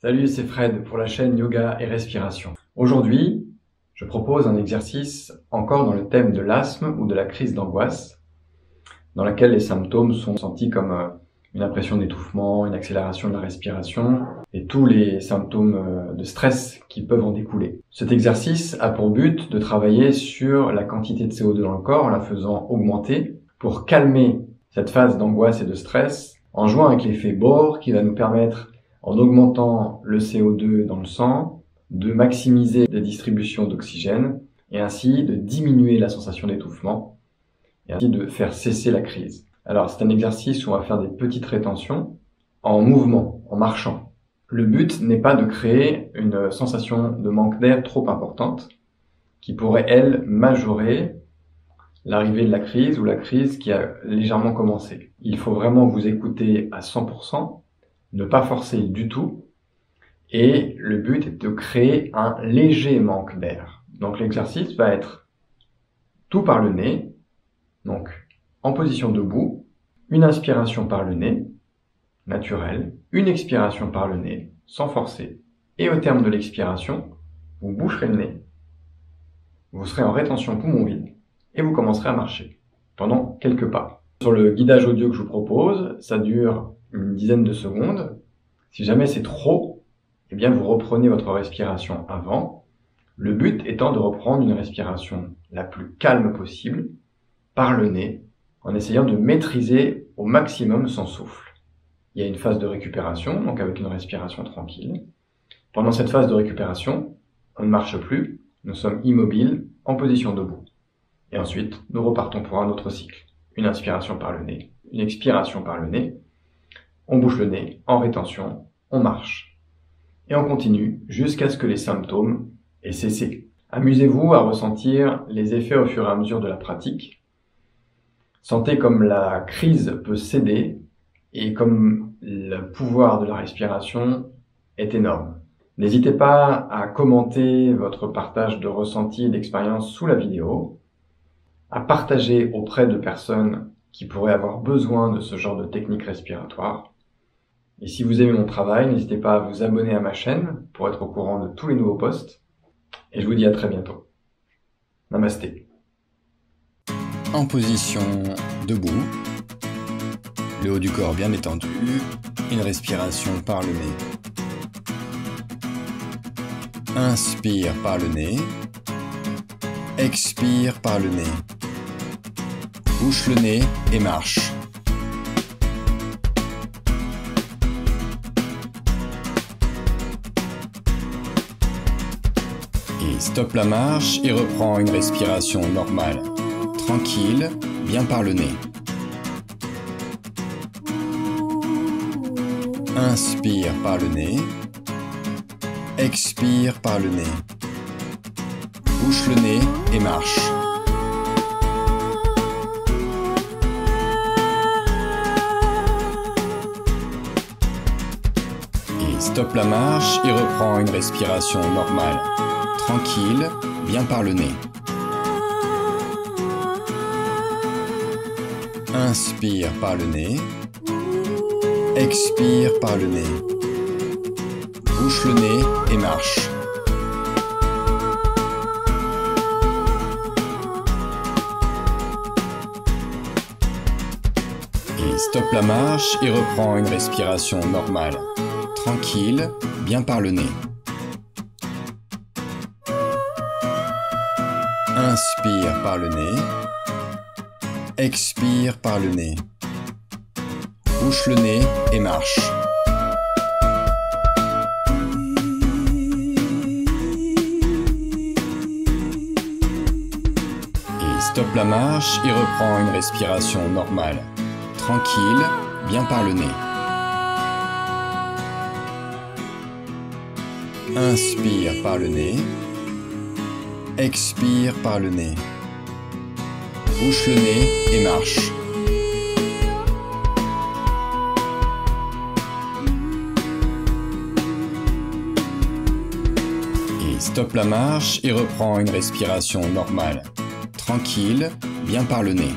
Salut, c'est Fred pour la chaîne Yoga et Respiration. Aujourd'hui, je propose un exercice encore dans le thème de l'asthme ou de la crise d'angoisse, dans laquelle les symptômes sont sentis comme une impression d'étouffement, une accélération de la respiration et tous les symptômes de stress qui peuvent en découler. Cet exercice a pour but de travailler sur la quantité de CO2 dans le corps en la faisant augmenter pour calmer cette phase d'angoisse et de stress en jouant avec l'effet Bohr qui va nous permettre, en augmentant le CO2 dans le sang, de maximiser la distribution d'oxygène et ainsi de diminuer la sensation d'étouffement et ainsi de faire cesser la crise. Alors c'est un exercice où on va faire des petites rétentions en mouvement, en marchant. Le but n'est pas de créer une sensation de manque d'air trop importante qui pourrait, elle, majorer l'arrivée de la crise ou la crise qui a légèrement commencé. Il faut vraiment vous écouter à 100%, ne pas forcer du tout, et le but est de créer un léger manque d'air. Donc l'exercice va être tout par le nez, donc en position debout, une inspiration par le nez, naturelle, une expiration par le nez, sans forcer, et au terme de l'expiration, vous boucherez le nez, vous serez en rétention poumon vide, et vous commencerez à marcher pendant quelques pas. Sur le guidage audio que je vous propose, ça dure une dizaine de secondes. Si jamais c'est trop, eh bien vous reprenez votre respiration avant, le but étant de reprendre une respiration la plus calme possible, par le nez, en essayant de maîtriser au maximum son souffle. Il y a une phase de récupération, donc avec une respiration tranquille. Pendant cette phase de récupération, on ne marche plus, nous sommes immobiles, en position debout. Et ensuite, nous repartons pour un autre cycle. Une inspiration par le nez, une expiration par le nez, on bouche le nez, en rétention, on marche. Et on continue jusqu'à ce que les symptômes aient cessé. Amusez-vous à ressentir les effets au fur et à mesure de la pratique. Sentez comme la crise peut céder et comme le pouvoir de la respiration est énorme. N'hésitez pas à commenter votre partage de ressenti et d'expérience sous la vidéo, à partager auprès de personnes qui pourraient avoir besoin de ce genre de technique respiratoire. Et si vous aimez mon travail, n'hésitez pas à vous abonner à ma chaîne pour être au courant de tous les nouveaux posts. Et je vous dis à très bientôt. Namasté. En position debout, le haut du corps bien étendu, une respiration par le nez. Inspire par le nez, expire par le nez. Bouche le nez et marche. Et stoppe la marche et reprends une respiration normale. Tranquille, bien par le nez. Inspire par le nez. Expire par le nez. Bouche le nez et marche. Stoppe la marche et reprends une respiration normale. Tranquille, bien par le nez. Inspire par le nez. Expire par le nez. Bouche le nez et marche. Et stoppe la marche et reprends une respiration normale. Tranquille, bien par le nez. Inspire par le nez. Expire par le nez. Bouche le nez et marche. Et stoppe la marche et reprends une respiration normale. Tranquille, bien par le nez. Inspire par le nez. Expire par le nez. Bouche le nez et marche. Et stoppe la marche et reprends une respiration normale. Tranquille, bien par le nez.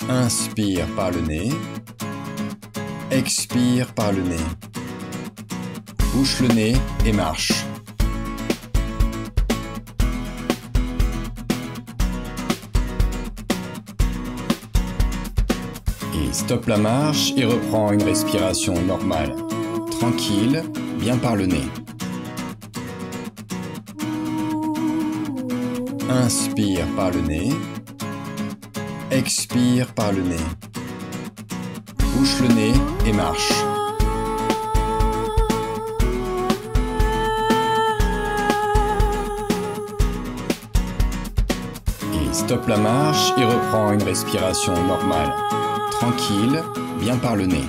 Inspire par le nez. Expire par le nez. Bouche le nez et marche. Et stoppe la marche et reprends une respiration normale. Tranquille, bien par le nez. Inspire par le nez. Expire par le nez. Bouche le nez et marche. Et stoppe la marche et reprends une respiration normale. Tranquille, bien par le nez.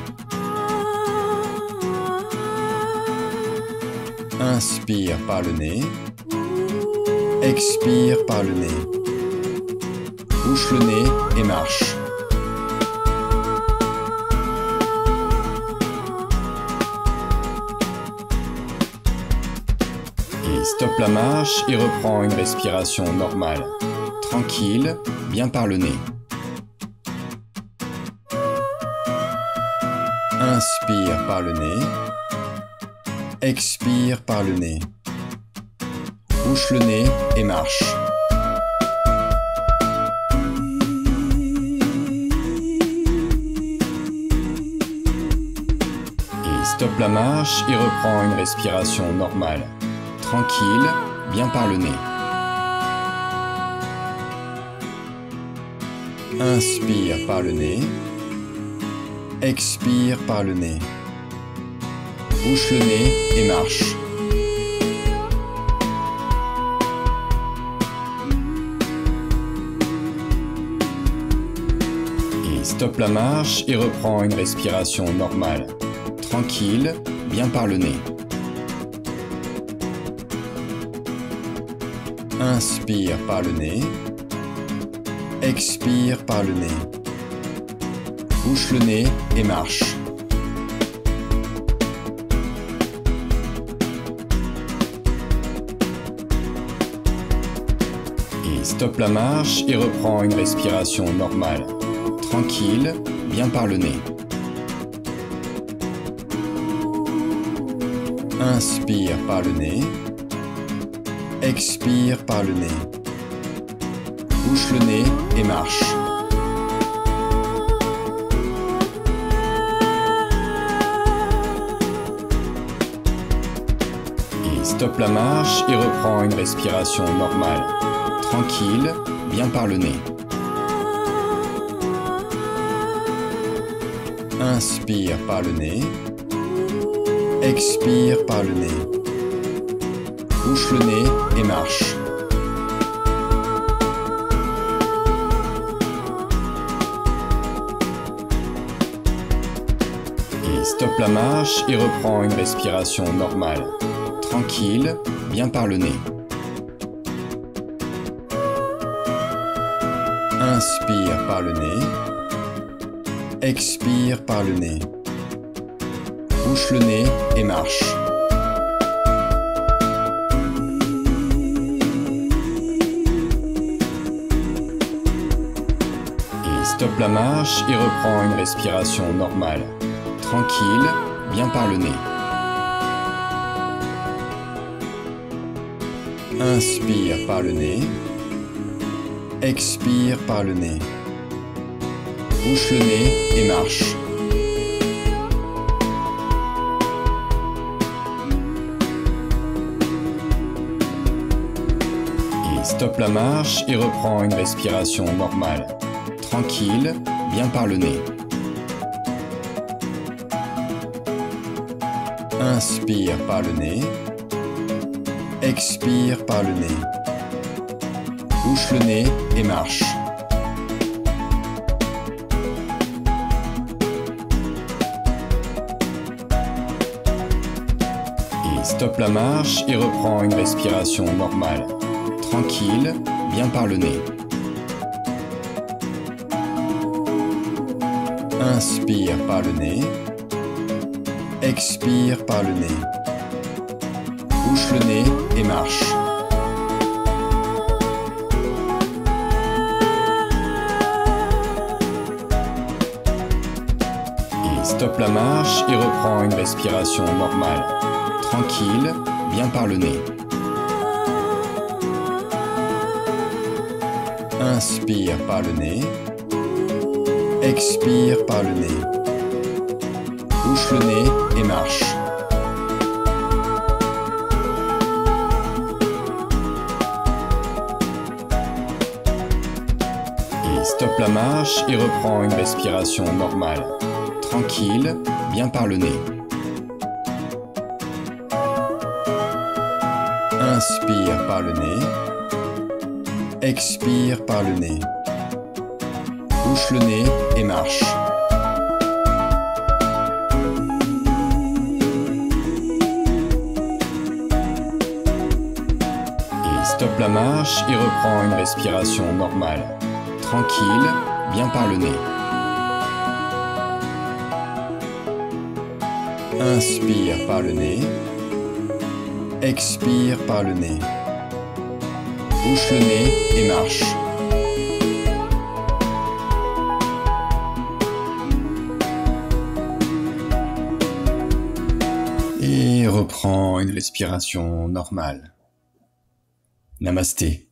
Inspire par le nez. Expire par le nez. Bouche le nez et marche. Et stoppe la marche et reprends une respiration normale. Tranquille, bien par le nez. Inspire par le nez. Expire par le nez. Bouche le nez et marche. Et stoppe la marche et reprends une respiration normale. Tranquille, bien par le nez. Inspire par le nez. Expire par le nez. Bouche le nez et marche. Et stoppe la marche et reprends une respiration normale. Tranquille, bien par le nez. Inspire par le nez. Expire par le nez. Bouche le nez et marche. Et stoppe la marche et reprends une respiration normale. Tranquille, bien par le nez. Inspire par le nez. Expire par le nez. Bouche le nez et marche. Et stoppe la marche et reprends une respiration normale. Tranquille, bien par le nez. Inspire par le nez. Expire par le nez. Bouche le nez et marche. Et stoppe la marche et reprends une respiration normale. Tranquille, bien par le nez. Inspire par le nez. Expire par le nez. Bouche le nez et marche. Et stoppe la marche et reprends une respiration normale. Tranquille, bien par le nez. Inspire par le nez. Expire par le nez. Bouche le nez et marche. Et stoppe la marche et reprends une respiration normale. Tranquille, bien par le nez. Inspire par le nez. Expire par le nez. Bouche le nez et marche. Et stoppe la marche et reprends une respiration normale. Tranquille, bien par le nez. Inspire par le nez. Expire par le nez. Bouche le nez et marche. Et Il stoppe la marche et reprend une respiration normale. Tranquille, bien par le nez. Inspire par le nez. Expire par le nez. Bouche le nez et marche. Il stoppe la marche et reprend une respiration normale. Tranquille, bien par le nez. Inspire par le nez. Expire par le nez. Bouche le nez et marche. Il stoppe la marche et reprend une respiration normale. Tranquille, bien par le nez. Inspire par le nez. Expire par le nez. Bouche le nez et marche. Et reprends une respiration normale. Namasté.